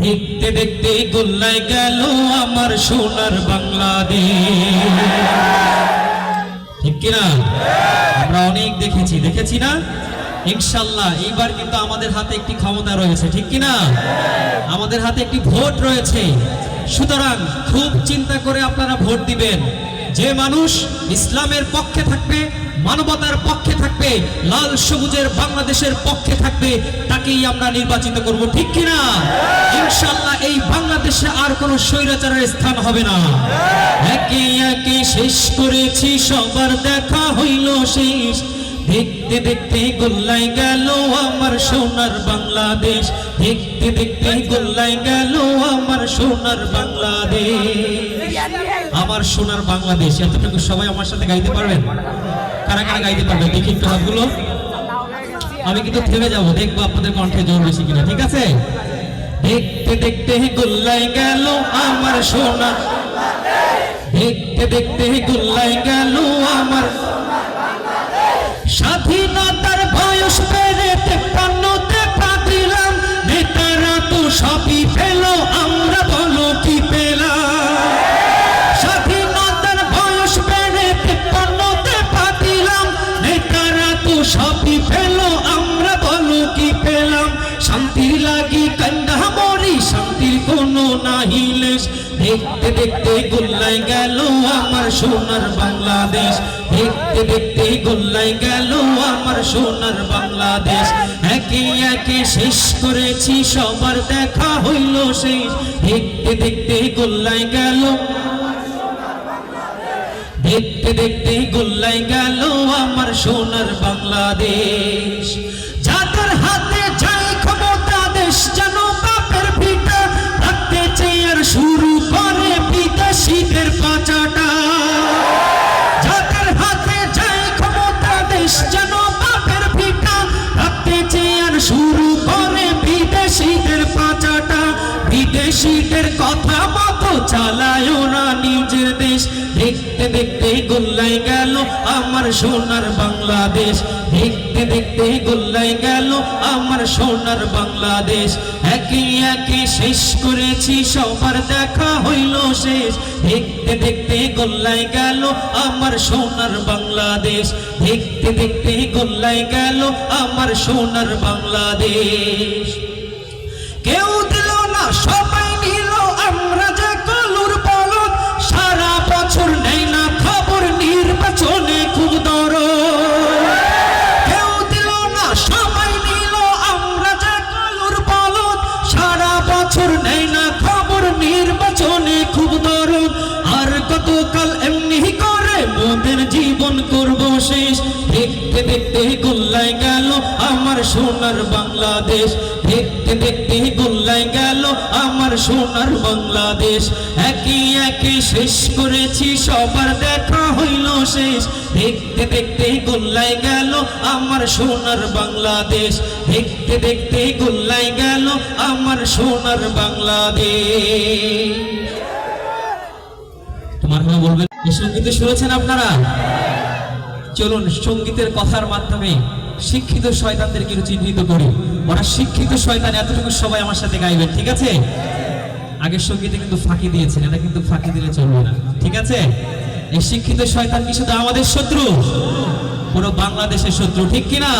দেখতে দেখতে গোল্লায় গেল আমার সোনার বাংলাদেশ। ঠিক কিনা? আমরা অনেক দেখেছি না? ইনশাআল্লাহ এইবার কিন্তু আমাদের হাতে একটি ক্ষমতা রয়েছে, ঠিক কিনা? আমাদের হাতে একটি ভোট রয়েছে। সুতরাং খুব চিন্তা করে আপনারা ভোট দিবেন। যে মানুষ ইসলামের পক্ষে থাকবে, মানবতার পক্ষে থাকবে, লাল সবুজের বাংলাদেশের পক্ষে থাকবে, তাকেই আমরা নির্বাচিত করব, ঠিক কিনা? ইনশাআল্লাহ এই বাংলাদেশে আর কোনো স্বৈরাচারের স্থান হবে না। একে একে শেষ করেছি, সবার দেখা হইল শেষ। দেখতে দেখতে গোল্লায় গেল আমার সোনার বাংলাদেশ। দেখতে দেখতে গোল্লায় গেল আমার সোনার বাংলাদেশ। আমার সোনার বাংলাদেশ, এতটুকু সবাই আমার সাথে গাইতে পারবেন? কারা কারা গাইতে পারবে দেখি একটু হাতগুলো। আমি কিন্তু থেমে যাবো, দেখবো আপনাদের কণ্ঠে জোর বেশি কিনা, ঠিক আছে? দেখতে দেখতে গোল্লায় গেল আমার সোনার, দেখতে দেখতে গোল্লায় গেল আমার স্বাধীনতার বয়স পেরে 53তে পা দিলাম। নেতারা তো সবই পেল, আমরা বলো কি পেলাম? স্বাধীনতার বয়স পেরে 53তে পা দিলাম। নেতারা তো সবই পেল, আমরা বলো কি পেলাম? শান্তির লাগি কান্না মরি, শান্তির কোনো নাহি লেশ। দেখতে দেখতে গোল্লায় গেল আমার সোনার বাংলাদেশ। দেখতে দেখতে গোল্লায় গেল আমার সোনার বাংলাদেশ। একে একে শেষ করেছি, সবার দেখা হইল শেষ। দেখতে দেখতে গোল্লায় গেল, দেখতে দেখতে গোল্লায় গেল আমার সোনার বাংলাদেশ। যাদের হাতে যায় ক্ষমতা, দেশ যেন বাপের ভিটা, রাখতে চেয়ার শুরু করে বিদেশিদের পাচাটা। যাদের হাতে যায় ক্ষমতা, দেশ যেন বাপের ভিটা, রাখতে চেয়ার শুরু করে বিদেশিদের পাচাটা। বিদেশিদের কথা মতো চালায় ওরা নিজের দেশ। দেখতে দেখতে গোল্লায় গেল আমার সোনার বাংলাদেশ। দেখতে দেখতে গোল্লায় গেল আমার সোনার বাংলাদেশ। একে একে শেষ করেছি, সবার দেখা হইল শেষ। দেখতে দেখতে গোল্লায় গেল আমার সোনার বাংলাদেশ। দেখতে দেখতে গোল্লায় গেল আমার সোনার বাংলাদেশ। কেউ দিল না, সবাই নিল, আমরা যে কলুর বলদ। সারা বছর নেই না খবর, নির্বাচনে খুব দরদ। কেউ দিল না, সবাই নিল, আমরা যে কলুর বলদ। সারা বছর নেই না খবর, নির্বাচনে খুব দরদ। আর কতকাল এমনি করে মোদের জীবন করব শেষ। দেখতে দেখতে গোল্লায় গেল আমার সোনার বাংলাদেশ। দেখতে দেখতে গোল্লায় গেল আমার সোনার বাংলাদেশ। একে একে শেষ করেছি, সবার দেখা হইল শেষ। দেখতে দেখতে গোল্লায় গেল আমার সোনার বাংলাদেশ। দেখতে দেখতে গোল্লায় গেল আমার সোনার বাংলাদেশ। তোমার কথা বলবেন? এই সঙ্গীত শুনেছেন আপনারা? চলুন সঙ্গীতের কথার মাধ্যমে শিক্ষিত শয়তানদের কিছু চিহ্নিত করি। ওরা শিক্ষিত শয়তান, এতটুকু সবাই আমার সাথে গাইবেন, ঠিক আছে? আগের সঙ্গীতে কিন্তু ফাঁকি দিয়েছেন, এটা কিন্তু ফাঁকি দিলে চলবে না, ঠিক আছে? এই শিক্ষিত শয়তান কি শুধু আমাদের শত্রু? পুরো বাংলাদেশের শত্রু, ঠিক কিনা?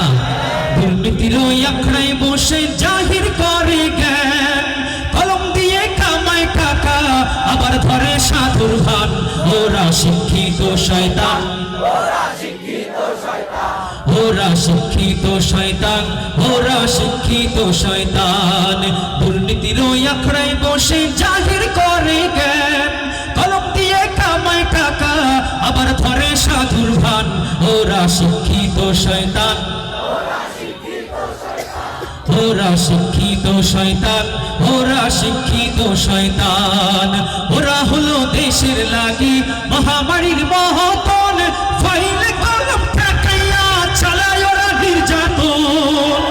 দুর্নীতির ওই আখড়ায় বসে জাহির করে জ্ঞান, কলম দিয়ে কামায় টাকা, আবার ধরে সাধুর ভান। ওরা শিক্ষিত শয়তান, ওরা শিক্ষিত শয়তান, ওরা শিক্ষিত শয়তান। দুর্নীতির ওই আখড়ায় বসে জাহির করে জ্ঞান, কলম দিয়ে কামায় টাকা, আবার ধরে সাধুর ভান। ওরা শিক্ষিত শয়তান, ওরা শিক্ষিত শয়তান, ওরা শিক্ষিত শয়তান। ওরা হলো দেশের লাগি মহামারীর মহতন, ফাইলে কলম ঠেকাইয়া চালায় ওরা নির্যাতন।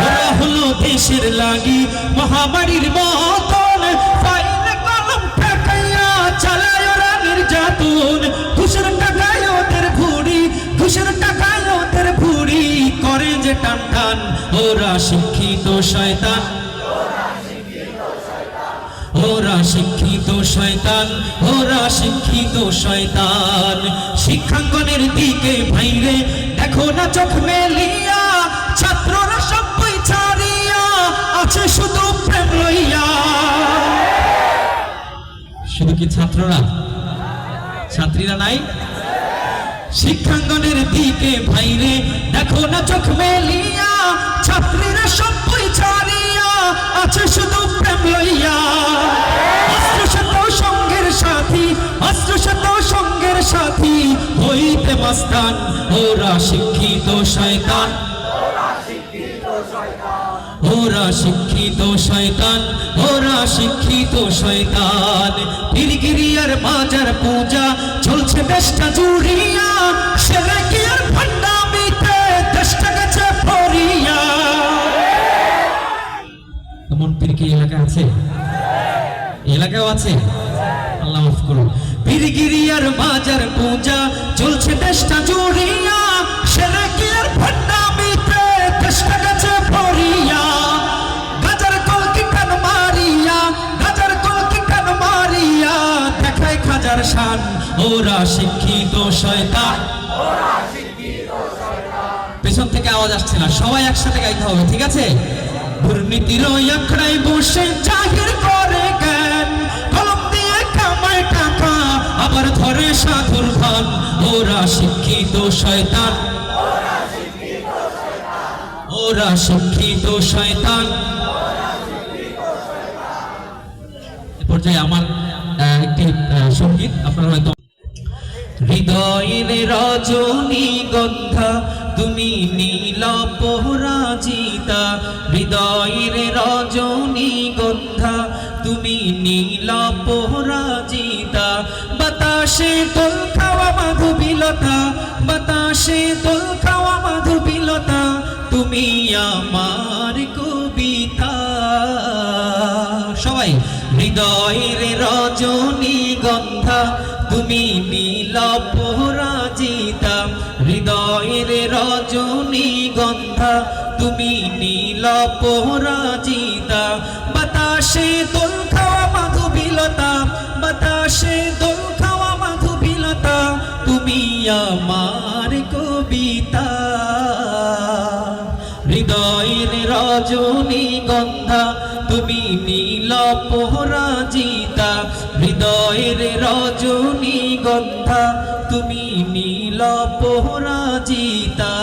ওরা হলো দেশের লাগি মহামারীর মহতন, ফাইলে কলম ঠেকাইয়া চালায় ওরা নির্যাতন। ঘুষের টাকায় ওদের ভুড়ি, ঘুষের টাকায় ওদের ভুড়ি করে যে টান টান। ওরা শিক্ষিত শয়তান, ওরা শিক্ষিত শয়তান, ওরা শিক্ষিত শয়তান। শিক্ষাঙ্গনের দিকে ভাইরে দেখো না চোখ মেলিয়া, ছাত্ররা সব বই ছাড়িয়া আছে শুধু প্রেম লইয়া। শুধু কি ছাত্ররা, ছাত্রীরা নাই? শিক্ষাঙ্গনের দিকে ভাইরে দেখো না চোখ মেলিয়া, ছাত্রীরা সব বই ছাড়িয়া আছে শুধু প্রেম লইয়া। অস্ত্রশত সঙ্গের সাথী, অস্ত্রশত সঙ্গের সাথী হইতে মাস্তান। ওরা শিক্ষিত শয়তান, ওরা শিক্ষিত শয়তান, ওরা শিক্ষিত শয়তান। পীরগিরিয়ার বাজার পূজা চলছে দেশটা জুড়িয়া, সেরে কি আর ভণ্ডামিতে দেশটা গেছে ভরিয়া। এমন পীর কি এলাকা আছে? এলাকাও আছে, আল্লাহ মাফ করুন। পীরগিরিয়ার বাজার পূজা চলছে দেশটা জুড়িয়া, সেরে কি আর ভণ্ডামিতে দেশটা গেছে ভরিয়া। গাজার কলকি কান মারিয়া, গাজার কলকি কান মারিয়া দেখায় খাজার শান। ওরা শিক্ষিত শয়তান, পেছন থেকে আওয়াজ আসছে না, সবাই একসাথে গাইতে হবে, ঠিক আছে? দুর্নীতির আখড়ায় বসে জাহির করে জ্ঞান, কলম দিয়ে কামায় টাকা আবার ধরে সাধুর ভান। ওরা শিক্ষিত শয়তান, ওরা শিক্ষিত শয়তান। এ পর্যায়ে আমার একটি সঙ্গীত আপনারা হয়তো। হৃদয়ের রজনীগন্ধা তুমি নীল পরাজিতা, হৃদয়ের রজনীগন্ধা তুমি নীল পরাজিতা। বাতাসে দোল খাওয়া মাধুবিলতা, বাতাসে দোল খাওয়া মাধুবিলতা তুমি আমার কবিতা। সবাই হৃদয়ের রজনীগন্ধা তুমি নীল পরাজিতা, হৃদয়ের রজনীগন্ধা তুমি নীল পরাজিতা। বাতাসে দোল খাওয়া মাধুবিলতা, বাতাসে দোল খাওয়া মাধুবিলতা তুমি আমার কবিতা। হৃদয়ের রজনীগন্ধা তুমি নীল পরাজিতা, হৃদয়ের রজনীগন্ধা তুমি নীল পরাজিতা।